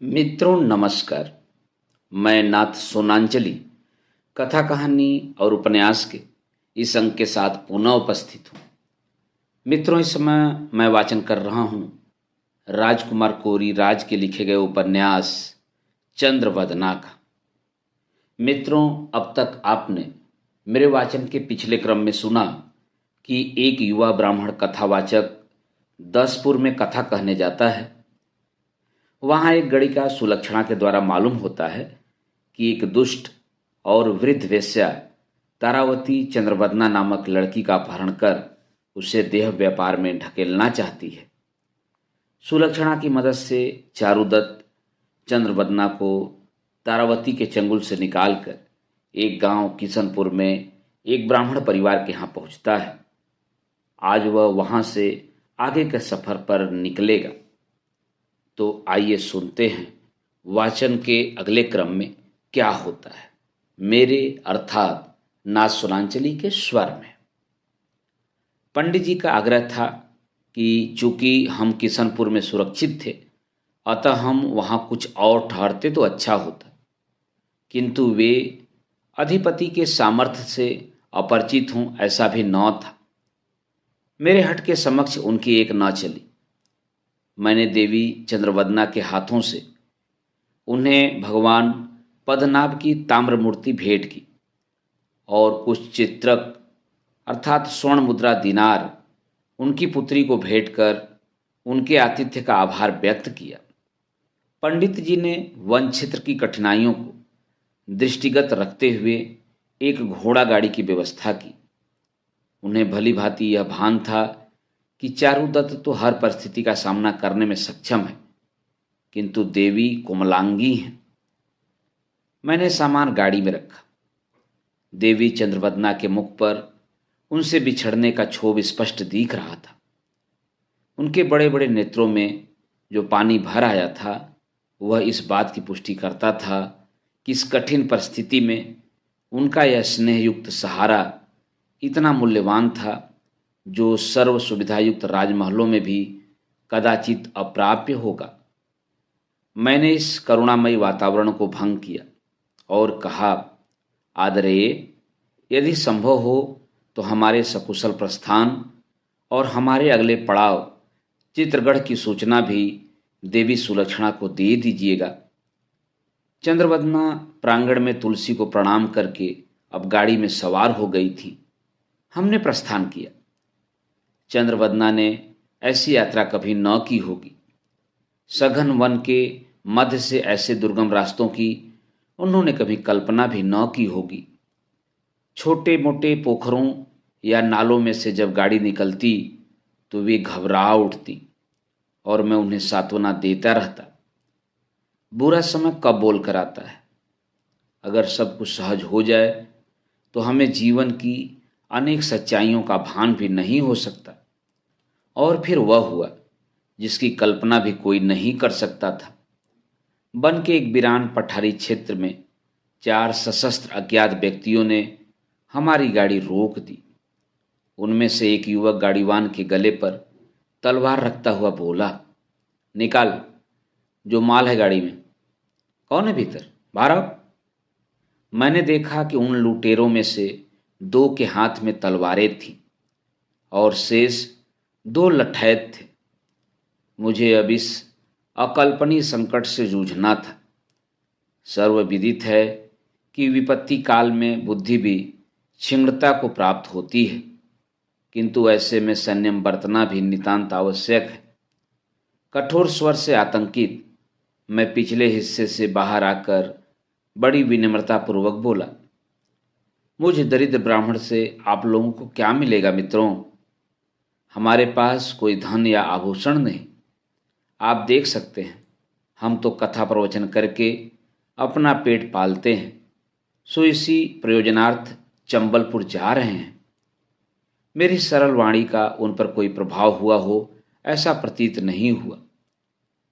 मित्रों नमस्कार। मैं नाथ सोनांचली कथा कहानी और उपन्यास के इस अंक के साथ पुनः उपस्थित हूँ। मित्रों, इस समय मैं वाचन कर रहा हूँ राजकुमार कोरी राज के लिखे गए उपन्यास चंद्रवदना का। मित्रों, अब तक आपने मेरे वाचन के पिछले क्रम में सुना कि एक युवा ब्राह्मण कथावाचक दसपुर में कथा कहने जाता है। वहां एक गणिका सुलक्षणा के द्वारा मालूम होता है कि एक दुष्ट और वृद्ध वेश्या तारावती चंद्रवदना नामक लड़की का अपहरण कर उसे देह व्यापार में ढकेलना चाहती है। सुलक्षणा की मदद से चारुदत्त चंद्रवदना को तारावती के चंगुल से निकालकर एक गांव किशनपुर में एक ब्राह्मण परिवार के यहाँ पहुंचता है। आज वह वहां से आगे के सफर पर निकलेगा। तो आइए सुनते हैं वाचन के अगले क्रम में क्या होता है, मेरे अर्थात नाथ सोनांचली के स्वर में। पंडित जी का आग्रह था कि चूंकि हम किशनपुर में सुरक्षित थे, अतः हम वहां कुछ और ठहरते तो अच्छा होता, किंतु वे अधिपति के सामर्थ्य से अपरिचित हूं ऐसा भी न था। मेरे हट के समक्ष उनकी एक न चली। मैंने देवी चंद्रवदना के हाथों से उन्हें भगवान पद्मनाभ की ताम्र मूर्ति भेंट की और कुछ चित्रक अर्थात स्वर्ण मुद्रा दिनार उनकी पुत्री को भेंट कर उनके आतिथ्य का आभार व्यक्त किया। पंडित जी ने वन क्षेत्र की कठिनाइयों को दृष्टिगत रखते हुए एक घोड़ा गाड़ी की व्यवस्था की। उन्हें भली भांति यह भान था कि चारुदत्त तो हर परिस्थिति का सामना करने में सक्षम है, किंतु देवी कोमलांगी हैं। मैंने सामान गाड़ी में रखा। देवी चंद्रवदना के मुख पर उनसे बिछड़ने का क्षोभ स्पष्ट दिख रहा था। उनके बड़े बड़े नेत्रों में जो पानी भर आया था वह इस बात की पुष्टि करता था कि इस कठिन परिस्थिति में उनका यह स्नेहयुक्त सहारा इतना मूल्यवान था जो सर्व सुविधायुक्त राजमहलों में भी कदाचित अप्राप्य होगा। मैंने इस करुणामयी वातावरण को भंग किया और कहा, आदरेय, यदि संभव हो तो हमारे सकुशल प्रस्थान और हमारे अगले पड़ाव चित्रगढ़ की सूचना भी देवी सुलक्षणा को दे दीजिएगा। चंद्रवदना प्रांगण में तुलसी को प्रणाम करके अब गाड़ी में सवार हो गई थी। हमने प्रस्थान किया। चंद्रवदना ने ऐसी यात्रा कभी न की होगी। सघन वन के मध्य से ऐसे दुर्गम रास्तों की उन्होंने कभी कल्पना भी न की होगी। छोटे मोटे पोखरों या नालों में से जब गाड़ी निकलती तो वे घबरा उठती और मैं उन्हें सांत्वना देता रहता। बुरा समय कब बोल कर आता है। अगर सब कुछ सहज हो जाए तो हमें जीवन की अनेक सच्चाइयों का भान भी नहीं हो सकता। और फिर वह हुआ जिसकी कल्पना भी कोई नहीं कर सकता था। वन के एक वीरान पठारी क्षेत्र में 4 सशस्त्र अज्ञात व्यक्तियों ने हमारी गाड़ी रोक दी। उनमें से एक युवक गाड़ीवान के गले पर तलवार रखता हुआ बोला, निकाल, जो माल है गाड़ी में। कौन है भीतर, बाहर आओ। मैंने देखा कि उन लुटेरों में से 2 के हाथ में तलवारें थीं और शेष 2 लठैत थे। मुझे अब इस अकल्पनीय संकट से जूझना था। सर्वविदित है कि विपत्ति काल में बुद्धि भी क्षीणता को प्राप्त होती है, किंतु ऐसे में संयम बरतना भी नितांत आवश्यक है। कठोर स्वर से आतंकित मैं पिछले हिस्से से बाहर आकर बड़ी विनम्रता पूर्वक बोला, मुझ दरिद्र ब्राह्मण से आप लोगों को क्या मिलेगा मित्रों। हमारे पास कोई धन या आभूषण नहीं। आप देख सकते हैं, हम तो कथा प्रवचन करके अपना पेट पालते हैं, सो इसी प्रयोजनार्थ चंबलपुर जा रहे हैं। मेरी सरल वाणी का उन पर कोई प्रभाव हुआ हो ऐसा प्रतीत नहीं हुआ।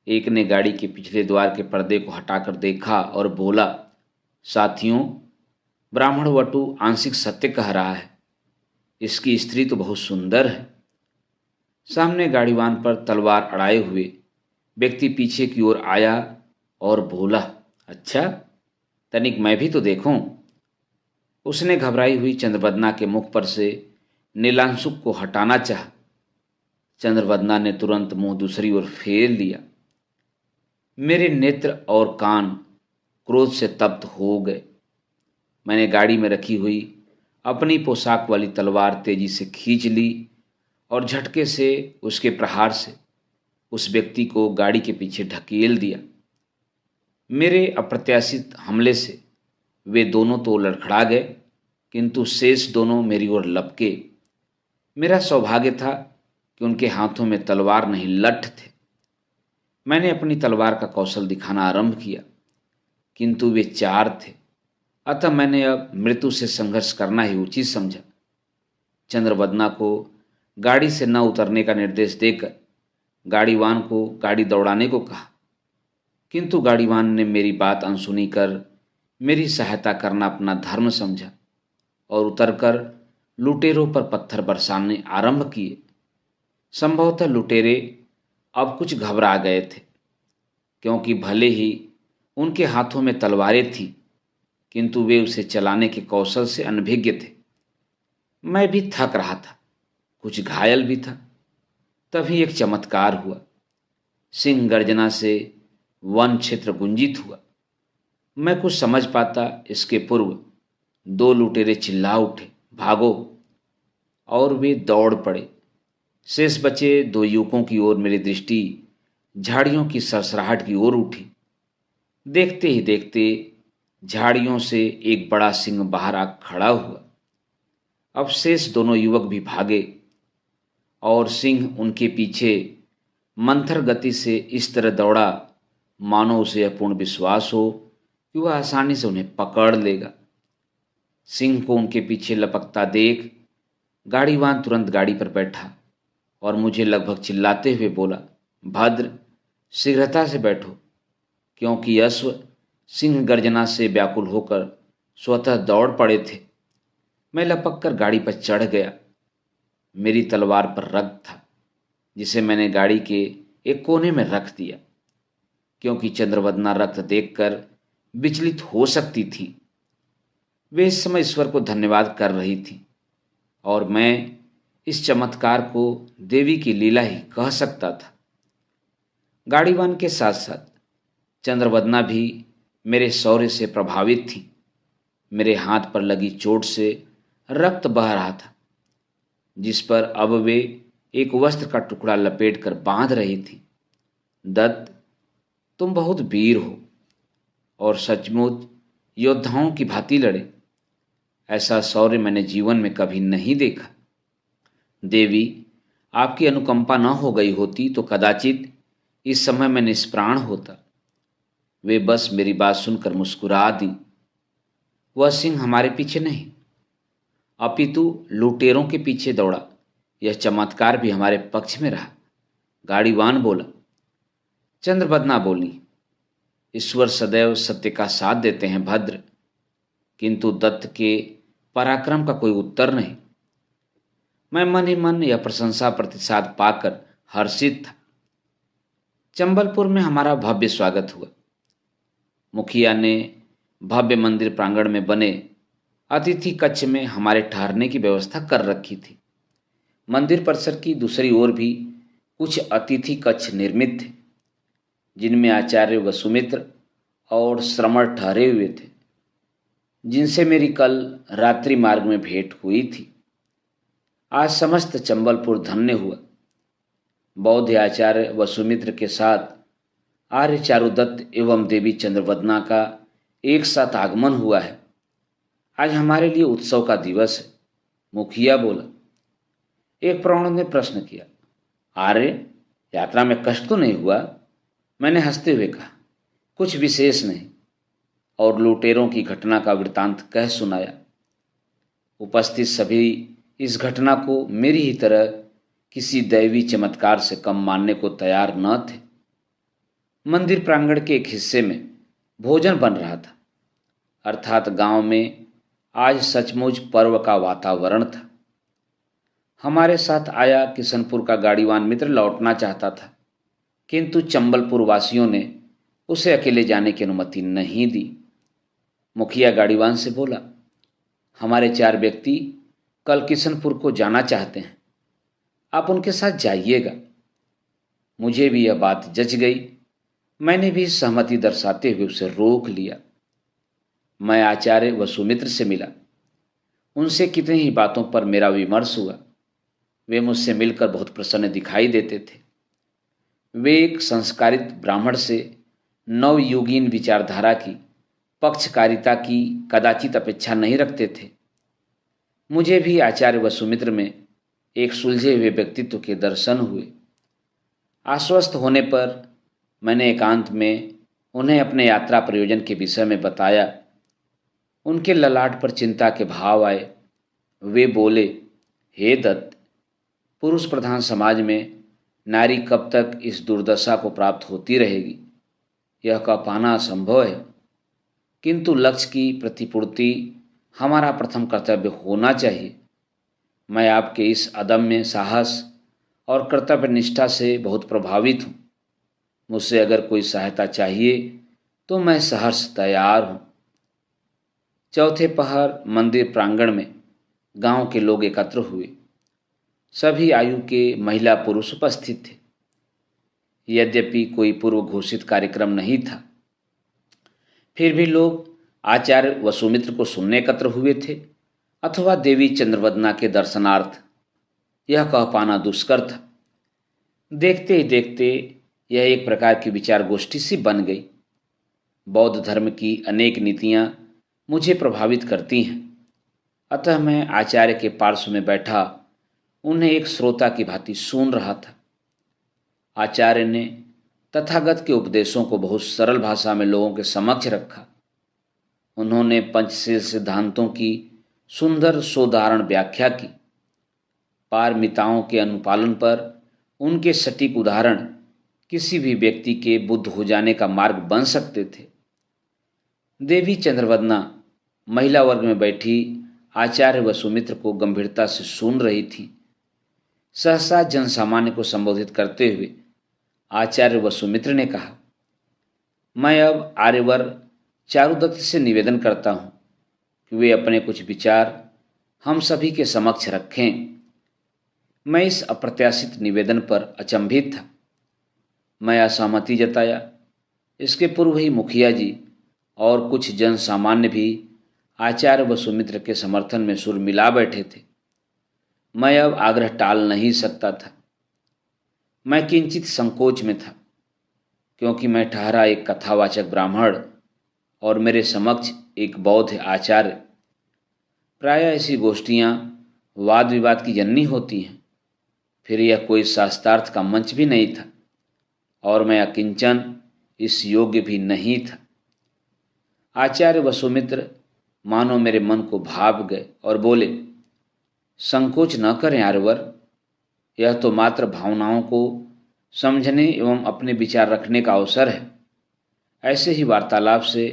एक ने गाड़ी के पिछले द्वार के पर्दे को हटाकर देखा और बोला, साथियों, ब्राह्मण वटु आंशिक सत्य कह रहा है। इसकी स्त्री तो बहुत सुंदर है। सामने गाड़ीवान पर तलवार अड़ाए हुए व्यक्ति पीछे की ओर आया और बोला, अच्छा, तनिक मैं भी तो देखूं। उसने घबराई हुई चंद्रवदना के मुख पर से नीलांशुक को हटाना चाहा। चंद्रवदना ने तुरंत मुंह दूसरी ओर फेर लिया। मेरे नेत्र और कान क्रोध से तप्त हो गए। मैंने गाड़ी में रखी हुई अपनी पोशाक वाली तलवार तेजी से खींच ली और झटके से उसके प्रहार से उस व्यक्ति को गाड़ी के पीछे ढकेल दिया। मेरे अप्रत्याशित हमले से वे दोनों तो लड़खड़ा गए, किंतु शेष दोनों मेरी ओर लपके। मेरा सौभाग्य था कि उनके हाथों में तलवार नहीं, लठ थे। मैंने अपनी तलवार का कौशल दिखाना आरंभ किया, किंतु वे चार थे, अतः मैंने अब मृत्यु से संघर्ष करना ही उचित समझा। चंद्रवदना को गाड़ी से न उतरने का निर्देश देकर गाड़ीवान को गाड़ी दौड़ाने को कहा, किंतु गाड़ीवान ने मेरी बात अनसुनी कर मेरी सहायता करना अपना धर्म समझा और उतरकर लुटेरों पर पत्थर बरसाने आरंभ किए। संभवतः लुटेरे अब कुछ घबरा गए थे, क्योंकि भले ही उनके हाथों में तलवारें थीं, किंतु वे उसे चलाने के कौशल से अनभिज्ञ थे। मैं भी थक रहा था, कुछ घायल भी था। तभी एक चमत्कार हुआ। सिंह गर्जना से वन क्षेत्र गुंजित हुआ। मैं कुछ समझ पाता इसके पूर्व दो लुटेरे चिल्ला उठे, भागो! और वे दौड़ पड़े। शेष बचे दो युवकों की ओर मेरी दृष्टि झाड़ियों की सरसराहट की ओर उठी। देखते ही देखते झाड़ियों से एक बड़ा सिंह बाहर आ खड़ा हुआ। अब शेष दोनों युवक भी भागे और सिंह उनके पीछे मंथर गति से इस तरह दौड़ा मानो उसे यह पूर्ण विश्वास हो कि वह आसानी से उन्हें पकड़ लेगा। सिंह को उनके पीछे लपकता देख गाड़ीवान तुरंत गाड़ी पर बैठा और मुझे लगभग चिल्लाते हुए बोला, भद्र, शीघ्रता से बैठो, क्योंकि अश्व सिंह गर्जना से व्याकुल होकर स्वतः दौड़ पड़े थे। मैं लपक कर गाड़ी पर चढ़ गया। मेरी तलवार पर रक्त था, जिसे मैंने गाड़ी के एक कोने में रख दिया, क्योंकि चंद्रवदना रक्त देखकर विचलित हो सकती थी। वे इस समय ईश्वर को धन्यवाद कर रही थी और मैं इस चमत्कार को देवी की लीला ही कह सकता था। गाड़ीवान के साथ साथ चंद्रवदना भी मेरे शौर्य से प्रभावित थी। मेरे हाथ पर लगी चोट से रक्त बह रहा था, जिस पर अब वे एक वस्त्र का टुकड़ा लपेट कर बांध रही थी। दत्त, तुम बहुत वीर हो और सचमुच योद्धाओं की भांति लड़े। ऐसा शौर्य मैंने जीवन में कभी नहीं देखा। देवी, आपकी अनुकंपा न हो गई होती तो कदाचित इस समय मैं निष्प्राण होता। वे बस मेरी बात सुनकर मुस्कुरा दी। वह सिंह हमारे पीछे नहीं, अपितु लुटेरों के पीछे दौड़ा। यह चमत्कार भी हमारे पक्ष में रहा, गाड़ीवान बोला। चंद्रवदना बोली, ईश्वर सदैव सत्य का साथ देते हैं भद्र, किंतु दत्त के पराक्रम का कोई उत्तर नहीं। मैं मन ही मन यह प्रशंसा प्रतिसाद पाकर हर्षित था। चंबलपुर में हमारा भव्य स्वागत हुआ। मुखिया ने भव्य मंदिर प्रांगण में बने अतिथि कक्ष में हमारे ठहरने की व्यवस्था कर रखी थी। मंदिर परिसर की दूसरी ओर भी कुछ अतिथि कक्ष निर्मित थे, जिनमें आचार्य वसुमित्र और श्रमण ठहरे हुए थे, जिनसे मेरी कल रात्रि मार्ग में भेंट हुई थी। आज समस्त चंबलपुर धन्य हुआ। बौद्ध आचार्य वसुमित्र के साथ आर्य चारुदत्त एवं देवी चंद्रवदना का एक साथ आगमन हुआ है। आज हमारे लिए उत्सव का दिवस है, मुखिया बोला। एक प्रौढ़ ने प्रश्न किया, आर्य, यात्रा में कष्ट तो नहीं हुआ? मैंने हंसते हुए कहा, कुछ विशेष नहीं, और लुटेरों की घटना का वृतांत कह सुनाया। उपस्थित सभी इस घटना को मेरी ही तरह किसी दैवी चमत्कार से कम मानने को तैयार न थे। मंदिर प्रांगण के एक हिस्से में भोजन बन रहा था, अर्थात गांव में आज सचमुच पर्व का वातावरण था। हमारे साथ आया किशनपुर का गाड़ीवान मित्र लौटना चाहता था, किंतु चंबलपुर वासियों ने उसे अकेले जाने की अनुमति नहीं दी। मुखिया गाड़ीवान से बोला, हमारे 4 व्यक्ति कल किशनपुर को जाना चाहते हैं, आप उनके साथ जाइएगा। मुझे भी यह बात जच गई। मैंने भी सहमति दर्शाते हुए उसे रोक लिया। मैं आचार्य वसुमित्र से मिला। उनसे कितनी ही बातों पर मेरा विमर्श हुआ। वे मुझसे मिलकर बहुत प्रसन्न दिखाई देते थे। वे एक संस्कारित ब्राह्मण से नवयुगीन विचारधारा की, पक्षकारिता की कदाचित अपेक्षा नहीं रखते थे। मुझे भी आचार्य वसुमित्र में एक सुलझे हुए व्यक्तित्व के दर्शन हुए। आश्वस्त होने पर मैंने एकांत में उन्हें अपने यात्रा प्रयोजन के विषय में बताया। उनके ललाट पर चिंता के भाव आए। वे बोले, हे दत्त, पुरुष प्रधान समाज में नारी कब तक इस दुर्दशा को प्राप्त होती रहेगी, यह कह पाना असंभव है। किंतु लक्ष्य की प्रतिपूर्ति हमारा प्रथम कर्तव्य होना चाहिए। मैं आपके इस अदम्य साहस और कर्तव्य निष्ठा से बहुत प्रभावित हूँ। मुझसे अगर कोई सहायता चाहिए तो मैं सहर्ष तैयार हूँ। चौथे पहर मंदिर प्रांगण में गांव के लोग एकत्र हुए। सभी आयु के महिला पुरुष उपस्थित थे। यद्यपि कोई पूर्व घोषित कार्यक्रम नहीं था, फिर भी लोग आचार्य वसुमित्र को सुनने एकत्र हुए थे अथवा देवी चंद्रवदना के दर्शनार्थ, यह कह पाना दुष्कर था। देखते ही देखते यह एक प्रकार की विचार गोष्ठी सी बन गई। बौद्ध धर्म की अनेक नीतियाँ मुझे प्रभावित करती हैं, अतः मैं आचार्य के पार्श्व में बैठा उन्हें एक श्रोता की भांति सुन रहा था। आचार्य ने तथागत के उपदेशों को बहुत सरल भाषा में लोगों के समक्ष रखा। उन्होंने पंचशील सिद्धांतों की सुंदर सोदाहरण व्याख्या की। पारमिताओं के अनुपालन पर उनके सटीक उदाहरण किसी भी व्यक्ति के बुद्ध हो जाने का मार्ग बन सकते थे। देवी चंद्रवदना महिला वर्ग में बैठी आचार्य वसुमित्र को गंभीरता से सुन रही थी। सहसा जनसामान्य को संबोधित करते हुए आचार्य वसुमित्र ने कहा, मैं अब आर्यवर चारुदत्त से निवेदन करता हूँ कि वे अपने कुछ विचार हम सभी के समक्ष रखें। मैं इस अप्रत्याशित निवेदन पर अचंभित था। मैं असहमति जताया। इसके पूर्व ही मुखिया जी और कुछ जन सामान्य भी आचार्य वसुमित्र के समर्थन में सुर मिला बैठे थे। मैं अब आग्रह टाल नहीं सकता था। मैं किंचित संकोच में था, क्योंकि मैं ठहरा एक कथावाचक ब्राह्मण और मेरे समक्ष एक बौद्ध आचार्य। प्रायः ऐसी गोष्ठियाँ वाद विवाद की जननी होती हैं। फिर यह कोई शास्त्रार्थ का मंच भी नहीं था और मैं अकिंचन इस योग्य भी नहीं था। आचार्य वसुमित्र मानो मेरे मन को भाप गए और बोले, संकोच न करें आर्यवर, यह तो मात्र भावनाओं को समझने एवं अपने विचार रखने का अवसर है। ऐसे ही वार्तालाप से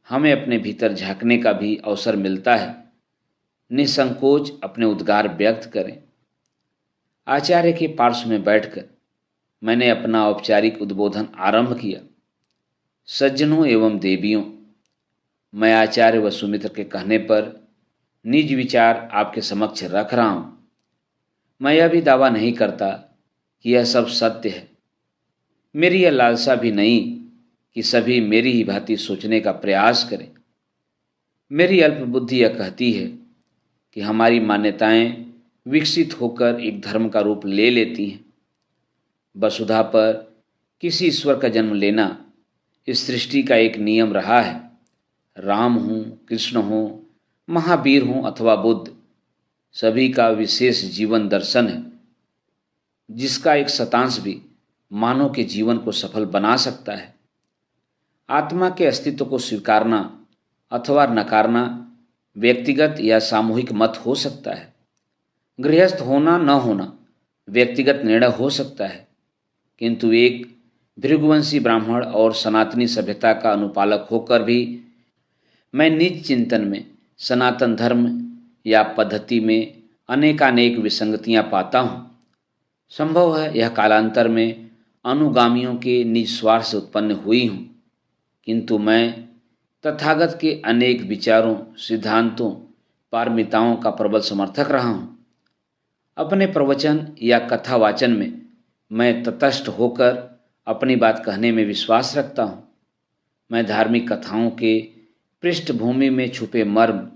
हमें अपने भीतर झांकने का भी अवसर मिलता है। निसंकोच अपने उद्गार व्यक्त करें। आचार्य के पार्श्व में बैठकर मैंने अपना औपचारिक उद्बोधन आरंभ किया। सज्जनों एवं देवियों, मैं आचार्य वसुमित्र के कहने पर निज विचार आपके समक्ष रख रहा हूँ। मैं यह भी दावा नहीं करता कि यह सब सत्य है। मेरी यह लालसा भी नहीं कि सभी मेरी ही भांति सोचने का प्रयास करें। मेरी अल्पबुद्धि यह कहती है कि हमारी मान्यताएं विकसित होकर एक धर्म का रूप ले लेती हैं। वसुधा पर किसी ईश्वर का जन्म लेना इस सृष्टि का एक नियम रहा है। राम हों, कृष्ण हों, महावीर हों अथवा बुद्ध, सभी का विशेष जीवन दर्शन है, जिसका एक शतांश भी मानव के जीवन को सफल बना सकता है। आत्मा के अस्तित्व को स्वीकारना अथवा नकारना व्यक्तिगत या सामूहिक मत हो सकता है। गृहस्थ होना न होना व्यक्तिगत निर्णय हो सकता है, किंतु एक भृगुवंशी ब्राह्मण और सनातनी सभ्यता का अनुपालक होकर भी मैं निज चिंतन में सनातन धर्म या पद्धति में अनेकानेक विसंगतियां पाता हूँ। संभव है यह कालांतर में अनुगामियों के निज स्वार्थ से उत्पन्न हुई हूँ। किंतु मैं तथागत के अनेक विचारों, सिद्धांतों, पारमिताओं का प्रबल समर्थक रहा हूँ। अपने प्रवचन या कथावाचन में मैं तटस्थ होकर अपनी बात कहने में विश्वास रखता हूँ। मैं धार्मिक कथाओं के पृष्ठभूमि में छुपे मर्म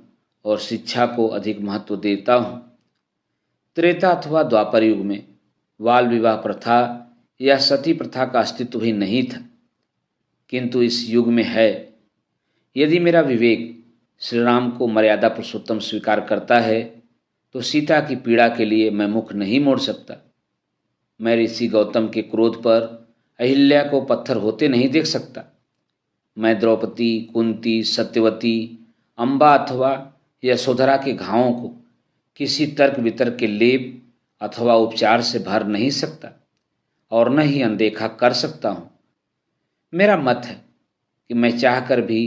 और शिक्षा को अधिक महत्व देता हूँ। त्रेता अथवा द्वापर युग में बाल विवाह प्रथा या सती प्रथा का अस्तित्व ही नहीं था, किंतु इस युग में है। यदि मेरा विवेक श्री राम को मर्यादा पुरुषोत्तम स्वीकार करता है तो सीता की पीड़ा के लिए मैं मुख नहीं मोड़ सकता। मैं ऋषि गौतम के क्रोध पर अहिल्या को पत्थर होते नहीं देख सकता। मैं द्रौपदी, कुंती, सत्यवती, अम्बा अथवा यशोधरा के घावों को किसी तर्क वितर्क के लेप अथवा उपचार से भर नहीं सकता और न ही अनदेखा कर सकता हूँ। मेरा मत है कि मैं चाहकर भी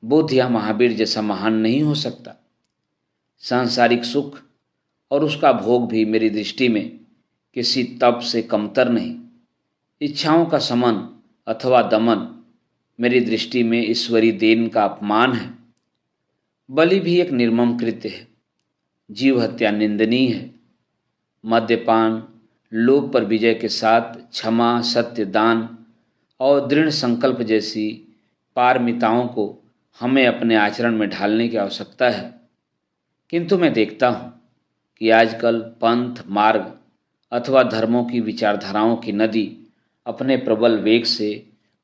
बुद्ध या महावीर जैसा महान नहीं हो सकता। सांसारिक सुख और उसका भोग भी मेरी दृष्टि में किसी तप से कमतर नहीं। इच्छाओं का समन अथवा दमन मेरी दृष्टि में ईश्वरीय देन का अपमान है। बलि भी एक निर्मम कृत्य है। जीव हत्या निंदनीय है। मद्यपान, लोभ पर विजय के साथ क्षमा, सत्य, दान और दृढ़ संकल्प जैसी पारमिताओं को हमें अपने आचरण में ढालने की आवश्यकता है। किंतु मैं देखता हूँ कि आजकल पंथ, मार्ग अथवा धर्मों की विचारधाराओं की नदी अपने प्रबल वेग से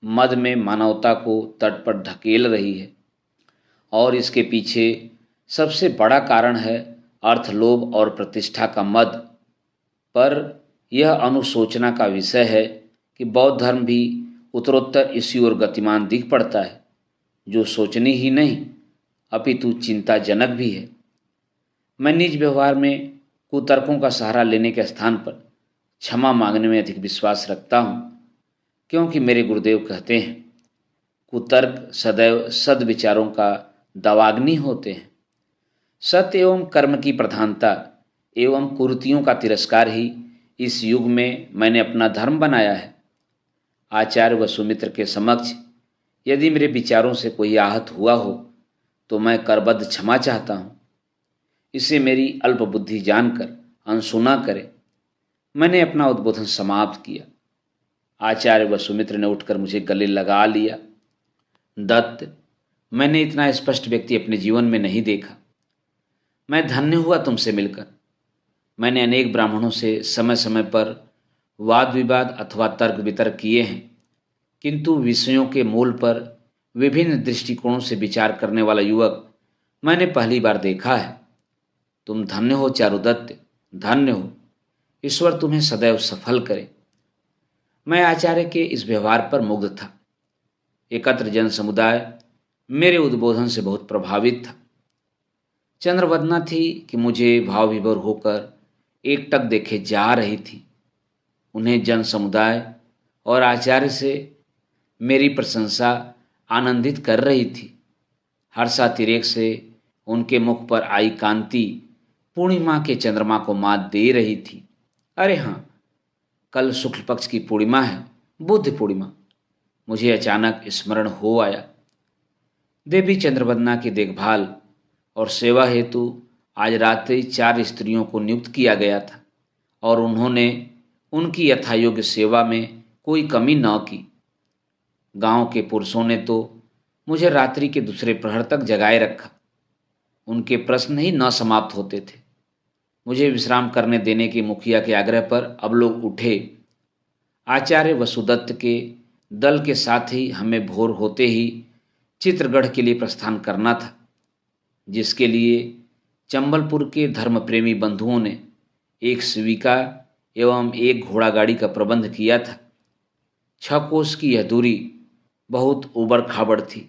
मद में मानवता को तट पर ढकेल रही है और इसके पीछे सबसे बड़ा कारण है अर्थलोभ और प्रतिष्ठा का मद। पर यह अनुशोचना का विषय है कि बौद्ध धर्म भी उत्तरोत्तर इसी ओर गतिमान दिख पड़ता है, जो सोचनी ही नहीं अपितु चिंताजनक भी है। मैं निज व्यवहार में कुतर्कों का सहारा लेने के स्थान पर क्षमा मांगने में अधिक विश्वास रखता हूँ, क्योंकि मेरे गुरुदेव कहते हैं कुतर्क सदैव सद्विचारों का दवाग्नि होते हैं। सत्य एवं कर्म की प्रधानता एवं कुरीतियों का तिरस्कार ही इस युग में मैंने अपना धर्म बनाया है। आचार्य व सुमित्र के समक्ष यदि मेरे विचारों से कोई आहत हुआ हो तो मैं करबद्ध क्षमा चाहता हूँ। इसे मेरी अल्प बुद्धि जानकर अनसुना करे। मैंने अपना उद्बोधन समाप्त किया। आचार्य व सुमित्र ने उठकर मुझे गले लगा लिया। दत्त, मैंने इतना स्पष्ट व्यक्ति अपने जीवन में नहीं देखा। मैं धन्य हुआ तुमसे मिलकर। मैंने अनेक ब्राह्मणों से समय समय पर वाद विवाद अथवा तर्क वितर्क किए हैं, किंतु विषयों के मूल पर विभिन्न दृष्टिकोणों से विचार करने वाला युवक मैंने पहली बार देखा है। तुम धन्य हो चारुदत्त, धन्य हो। ईश्वर तुम्हें सदैव सफल करे। मैं आचार्य के इस व्यवहार पर मुग्ध था। एकत्र जन समुदाय मेरे उद्बोधन से बहुत प्रभावित था। चंद्रवदना थी कि मुझे भाव विभोर होकर एकटक देखे जा रही थी। उन्हें जन समुदाय और आचार्य से मेरी प्रशंसा आनंदित कर रही थी। हर्षातिरेक से उनके मुख पर आई कांति पूर्णिमा के चंद्रमा को मात दे रही थी। अरे हाँ, कल शुक्ल पक्ष की पूर्णिमा है, बुद्ध पूर्णिमा। मुझे अचानक स्मरण हो आया। देवी चंद्रवदना की देखभाल और सेवा हेतु आज रात्रि 4 स्त्रियों को नियुक्त किया गया था और उन्होंने उनकी यथायोग्य सेवा में कोई कमी न की। गांव के पुरुषों ने तो मुझे रात्रि के दूसरे प्रहर तक जगाए रखा। उनके प्रश्न ही न समाप्त होते थे। मुझे विश्राम करने देने के मुखिया के आग्रह पर अब लोग उठे। आचार्य वसुदत्त के दल के साथ ही हमें भोर होते ही चित्रगढ़ के लिए प्रस्थान करना था, जिसके लिए चंबलपुर के धर्म प्रेमी बंधुओं ने एक शिविका एवं एक घोड़ा गाड़ी का प्रबंध किया था। 6 कोस की यह दूरी बहुत उबड़ खाबड़ थी,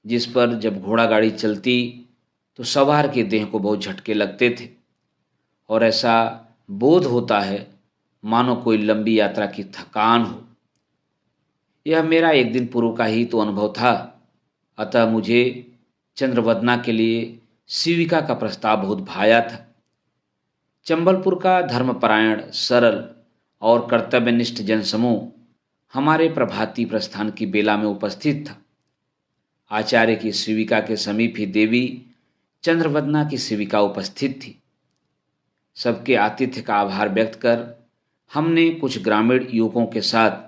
जिस पर जब घोड़ा गाड़ी चलती तो सवार के देह को बहुत झटके लगते थे और ऐसा बोध होता है मानो कोई लंबी यात्रा की थकान हो। यह मेरा एक दिन पूर्व का ही तो अनुभव था, अतः मुझे चंद्रवदना के लिए शिविका का प्रस्ताव बहुत भाया था। चंबलपुर का धर्मपरायण, सरल और कर्तव्यनिष्ठ जनसमूह हमारे प्रभाती प्रस्थान की बेला में उपस्थित था। आचार्य की सेविका के समीप ही देवी चंद्रवदना की सेविका उपस्थित थी। सबके आतिथ्य का आभार व्यक्त कर हमने कुछ ग्रामीण युवकों के साथ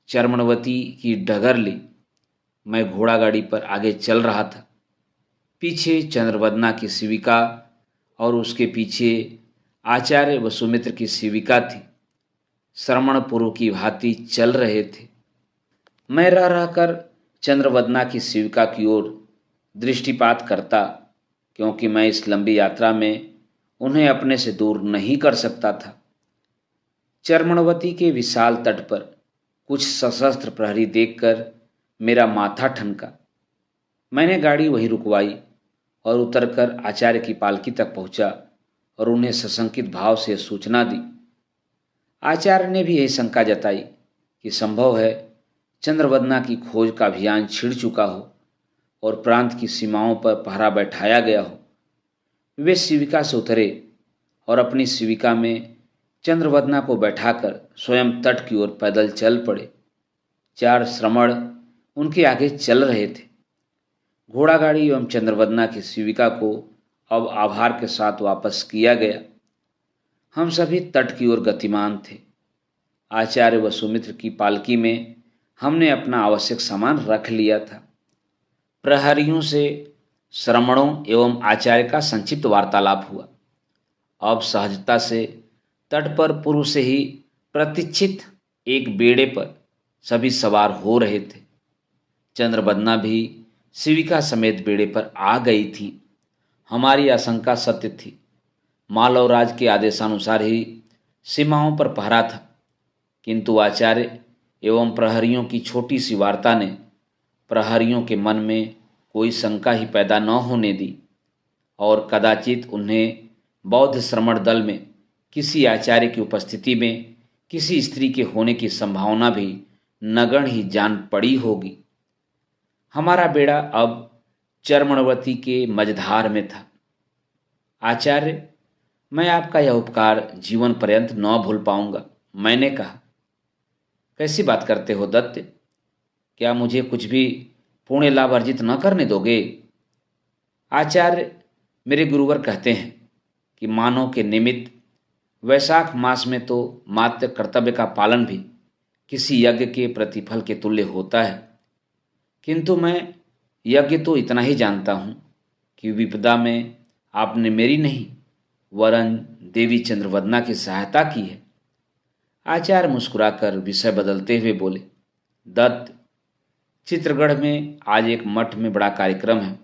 चरमनवती की डगर ली। मैं घोड़ा गाड़ी पर आगे चल रहा था। पीछे चंद्रवदना की सेविका और उसके पीछे आचार्य वसुमित्र की सेविका थी। श्रमण पुरु की भांति चल रहे थे। मैं रह रहकर चंद्रवदना की सेविका की ओर दृष्टिपात करता, क्योंकि मैं इस लंबी यात्रा में उन्हें अपने से दूर नहीं कर सकता था। चरमणवती के विशाल तट पर कुछ सशस्त्र प्रहरी देखकर मेरा माथा ठनका। मैंने गाड़ी वहीं रुकवाई और उतरकर आचार्य की पालकी तक पहुंचा और उन्हें सशंकित भाव से सूचना दी। आचार्य ने भी यही शंका जताई कि संभव है चंद्रवदना की खोज का अभियान छिड़ चुका हो और प्रांत की सीमाओं पर पहरा बैठाया गया हो। वे शिविका से उतरे और अपनी शिविका में चंद्रवदना को बैठाकर स्वयं तट की ओर पैदल चल पड़े। 4 श्रमण उनके आगे चल रहे थे। घोड़ा गाड़ी एवं चंद्रवदना की शिविका को अब आभार के साथ वापस किया गया। हम सभी तट की ओर गतिमान थे। आचार्य व सुमित्र की पालकी में हमने अपना आवश्यक सामान रख लिया था। प्रहरियों से श्रमणों एवं आचार्य का संक्षिप्त वार्तालाप हुआ। अब सहजता से तट पर पूर्व से ही प्रतीक्षित एक बेड़े पर सभी सवार हो रहे थे। चंद्रवदना भी शिविका समेत बेड़े पर आ गई थी। हमारी आशंका सत्य थी। मालवराज के आदेशानुसार ही सीमाओं पर पहरा था, किंतु आचार्य एवं प्रहरियों की छोटी सी वार्ता ने प्रहरियों के मन में कोई शंका ही पैदा न होने दी और कदाचित उन्हें बौद्ध श्रमण दल में किसी आचार्य की उपस्थिति में किसी स्त्री के होने की संभावना भी नगण्य ही जान पड़ी होगी। हमारा बेड़ा अब चरमणवती के मझधार में था। आचार्य, मैं आपका यह उपकार जीवन पर्यंत न भूल पाऊंगा, मैंने कहा। कैसी बात करते हो दत्त? क्या मुझे कुछ भी पुण्य लाभ अर्जित न करने दोगे? आचार्य, मेरे गुरुवर कहते हैं कि मानव के निमित्त वैशाख मास में तो मात्र कर्तव्य का पालन भी किसी यज्ञ के प्रतिफल के तुल्य होता है, किंतु मैं यज्ञ तो इतना ही जानता हूँ कि विपदा में आपने मेरी नहीं वरन देवी चंद्रवदना की सहायता की है। आचार्य मुस्कुराकर विषय बदलते हुए बोले, दत्त, चित्रगढ़ में आज एक मठ में बड़ा कार्यक्रम है।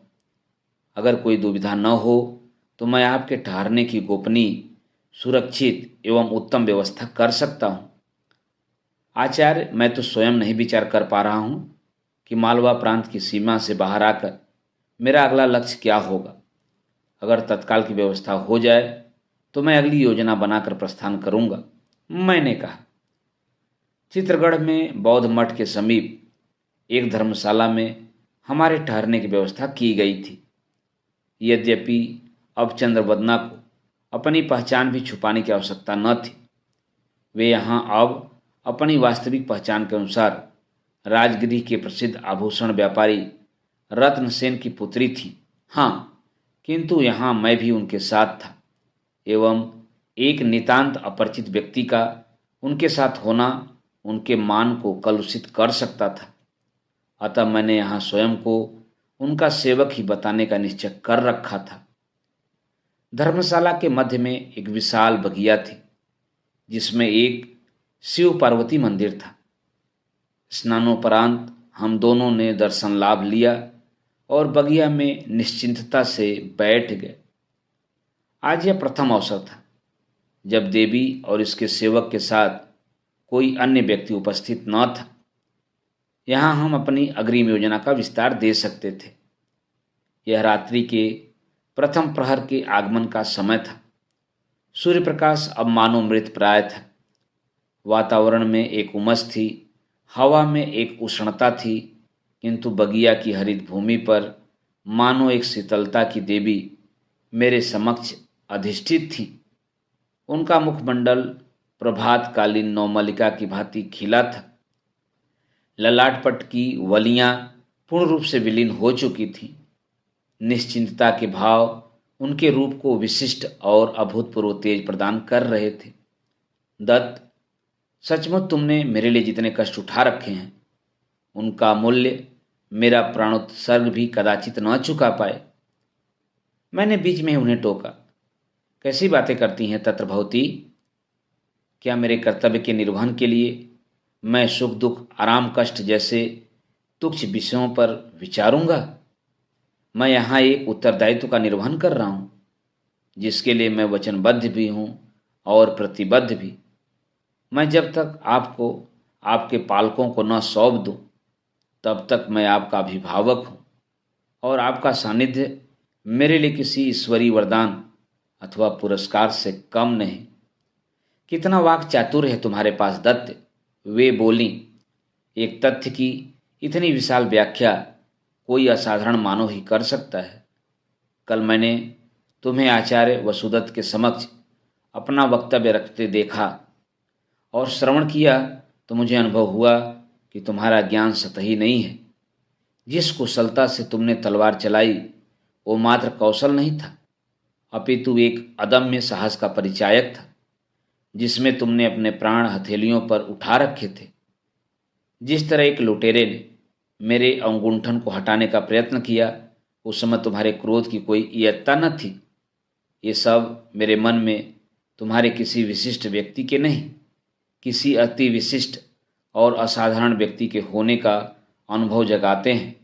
अगर कोई दुविधा न हो तो मैं आपके ठहरने की गोपनीय, सुरक्षित एवं उत्तम व्यवस्था कर सकता हूँ। आचार्य, मैं तो स्वयं नहीं विचार कर पा रहा हूँ कि मालवा प्रांत की सीमा से बाहर आकर मेरा अगला लक्ष्य क्या होगा। अगर तत्काल की व्यवस्था हो जाए तो मैं अगली योजना बनाकर प्रस्थान करूंगा, मैंने कहा। चित्रगढ़ में बौद्ध मठ के समीप एक धर्मशाला में हमारे ठहरने की व्यवस्था की गई थी। यद्यपि अब चंद्रवदना को अपनी पहचान भी छुपाने की आवश्यकता न थी। वे यहाँ अब अपनी वास्तविक पहचान के अनुसार राजगिरी के प्रसिद्ध आभूषण व्यापारी रत्नसेन की पुत्री थी। हाँ, किंतु यहाँ मैं भी उनके साथ था एवं एक नितांत अपरिचित व्यक्ति का उनके साथ होना उनके मान को कलुषित कर सकता था। अतः मैंने यहाँ स्वयं को उनका सेवक ही बताने का निश्चय कर रखा था। धर्मशाला के मध्य में एक विशाल बगिया थी, जिसमें एक शिव पार्वती मंदिर था। स्नानोपरांत हम दोनों ने दर्शन लाभ लिया और बगिया में निश्चिंतता से बैठ गए। आज यह प्रथम अवसर था जब देवी और इसके सेवक के साथ कोई अन्य व्यक्ति उपस्थित न था। यहाँ हम अपनी अग्रिम योजना का विस्तार दे सकते थे। यह रात्रि के प्रथम प्रहर के आगमन का समय था। सूर्य प्रकाश अब मानो मृत प्राय था। वातावरण में एक उमस थी, हवा में एक उष्णता थी, किंतु बगिया की हरित भूमि पर मानो एक शीतलता की देवी मेरे समक्ष अधिष्ठित थी। उनका मुखमंडल प्रभातकालीन नवमल्लिका की भांति खिला था। ललाटपट की वलियां पूर्ण रूप से विलीन हो चुकी थीं। निश्चिंतता के भाव उनके रूप को विशिष्ट और अभूतपूर्व तेज प्रदान कर रहे थे। दत्त, सचमुच तुमने मेरे लिए जितने कष्ट उठा रखे हैं उनका मूल्य मेरा प्राणोत्सर्ग भी कदाचित न चुका पाए। मैंने बीच में उन्हें टोका। कैसी बातें करती हैं तत्रभवती? क्या मेरे कर्तव्य के निर्वहन के लिए मैं सुख दुख आराम कष्ट जैसे तुच्छ विषयों पर विचारूंगा? मैं यहाँ एक उत्तरदायित्व का निर्वहन कर रहा हूँ जिसके लिए मैं वचनबद्ध भी हूँ और प्रतिबद्ध भी। मैं जब तक आपको आपके पालकों को न सौंप दूँ तब तक मैं आपका अभिभावक हूँ और आपका सानिध्य मेरे लिए किसी ईश्वरीय वरदान अथवा पुरस्कार से कम नहीं। कितना वाक चातुर्य है तुम्हारे पास दत्त, वे बोली। एक तथ्य की इतनी विशाल व्याख्या कोई असाधारण मानव ही कर सकता है। कल मैंने तुम्हें आचार्य वसुदत्त के समक्ष अपना वक्तव्य रखते देखा और श्रवण किया तो मुझे अनुभव हुआ कि तुम्हारा ज्ञान सतही नहीं है। जिस कुशलता से तुमने तलवार चलाई वो मात्र कौशल नहीं था अपितु एक अदम्य साहस का परिचायक था जिसमें तुमने अपने प्राण हथेलियों पर उठा रखे थे। जिस तरह एक लुटेरे ने मेरे अंगूठन को हटाने का प्रयत्न किया उस समय तुम्हारे क्रोध की कोई इयत्ता न थी। ये सब मेरे मन में तुम्हारे किसी विशिष्ट व्यक्ति के नहीं, किसी अति विशिष्ट और असाधारण व्यक्ति के होने का अनुभव जगाते हैं।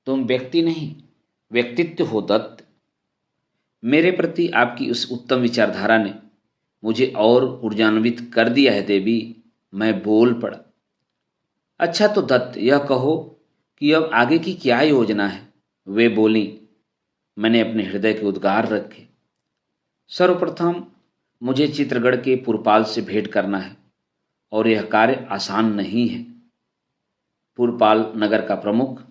तुम व्यक्ति नहीं, व्यक्तित्व हो दत्त। मेरे प्रति आपकी उस उत्तम विचारधारा ने मुझे और ऊर्जान्वित कर दिया है देवी। मैं बोल पड़ा। अच्छा तो दत्त, यह कहो कि अब आगे की क्या योजना है? वे बोली। मैंने अपने हृदय के उद्गार रखे। सर्वप्रथम मुझे चित्रगढ़ के पुरपाल से भेंट करना है और यह कार्य आसान नहीं है। पुरपाल नगर का प्रमुख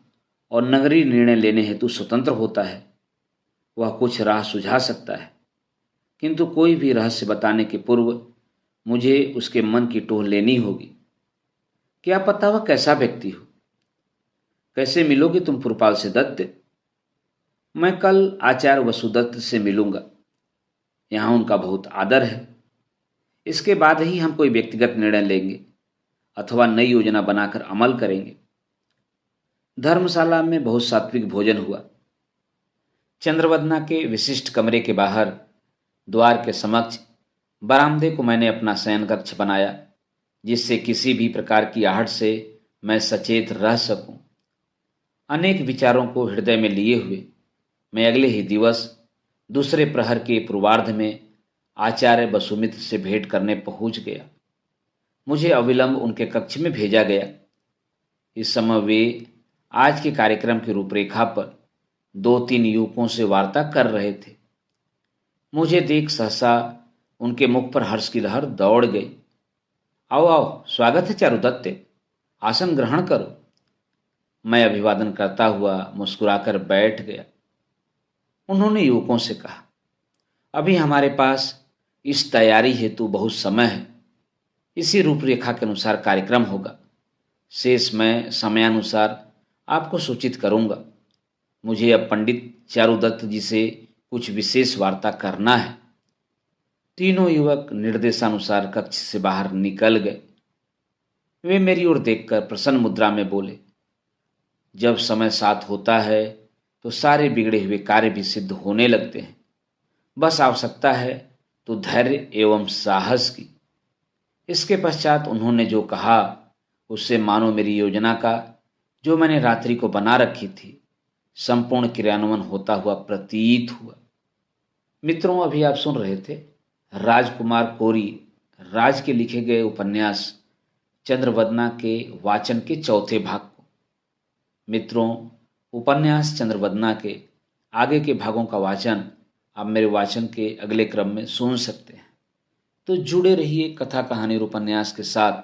और नगरीय निर्णय लेने हेतु स्वतंत्र होता है। वह कुछ राह सुझा सकता है किंतु कोई भी रहस्य बताने के पूर्व मुझे उसके मन की टोह लेनी होगी। क्या पता वह कैसा व्यक्ति हो। कैसे मिलोगे तुम पुरपाल से दत्त? मैं कल आचार्य वसुदत्त से मिलूंगा। यहाँ उनका बहुत आदर है। इसके बाद ही हम कोई व्यक्तिगत निर्णय लेंगे अथवा नई योजना बनाकर अमल करेंगे। धर्मशाला में बहुत सात्विक भोजन हुआ। चंद्रवदना के विशिष्ट कमरे के बाहर द्वार के समक्ष बरामदे को मैंने अपना शयन कक्ष बनाया जिससे किसी भी प्रकार की आहट से मैं सचेत रह सकूं। अनेक विचारों को हृदय में लिए हुए मैं अगले ही दिवस दूसरे प्रहर के पूर्वार्ध में आचार्य वसुमित्र से भेंट करने पहुंच गया। मुझे अविलंब उनके कक्ष में भेजा गया। इस समय वे आज के कार्यक्रम की रूपरेखा पर 2-3 युवकों से वार्ता कर रहे थे। मुझे देख सहसा उनके मुख पर हर्ष की लहर दौड़ गई। आओ आओ, स्वागत है चारुदत्त, आसन ग्रहण करो। मैं अभिवादन करता हुआ मुस्कुराकर बैठ गया। उन्होंने युवकों से कहा, अभी हमारे पास इस तैयारी हेतु बहुत समय है। इसी रूपरेखा के अनुसार कार्यक्रम होगा। शेष मैं समयानुसार आपको सूचित करूंगा। मुझे अब पंडित चारुदत्त जी से कुछ विशेष वार्ता करना है। तीनों युवक निर्देशानुसार कक्ष से बाहर निकल गए। वे मेरी ओर देखकर प्रसन्न मुद्रा में बोले, जब समय साथ होता है तो सारे बिगड़े हुए कार्य भी सिद्ध होने लगते हैं। बस आवश्यकता है तो धैर्य एवं साहस की। इसके पश्चात उन्होंने जो कहा उससे मानो मेरी योजना का जो मैंने रात्रि को बना रखी थी संपूर्ण क्रियान्वयन होता हुआ प्रतीत हुआ। मित्रों, अभी आप सुन रहे थे राजकुमार कोरी राज के लिखे गए उपन्यास चंद्रवदना के वाचन के चौथे भाग को। मित्रों, उपन्यास चंद्रवदना के आगे के भागों का वाचन आप मेरे वाचन के अगले क्रम में सुन सकते हैं। तो जुड़े रहिए कथा कहानी और उपन्यास के साथ।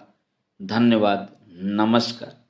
धन्यवाद। नमस्कार।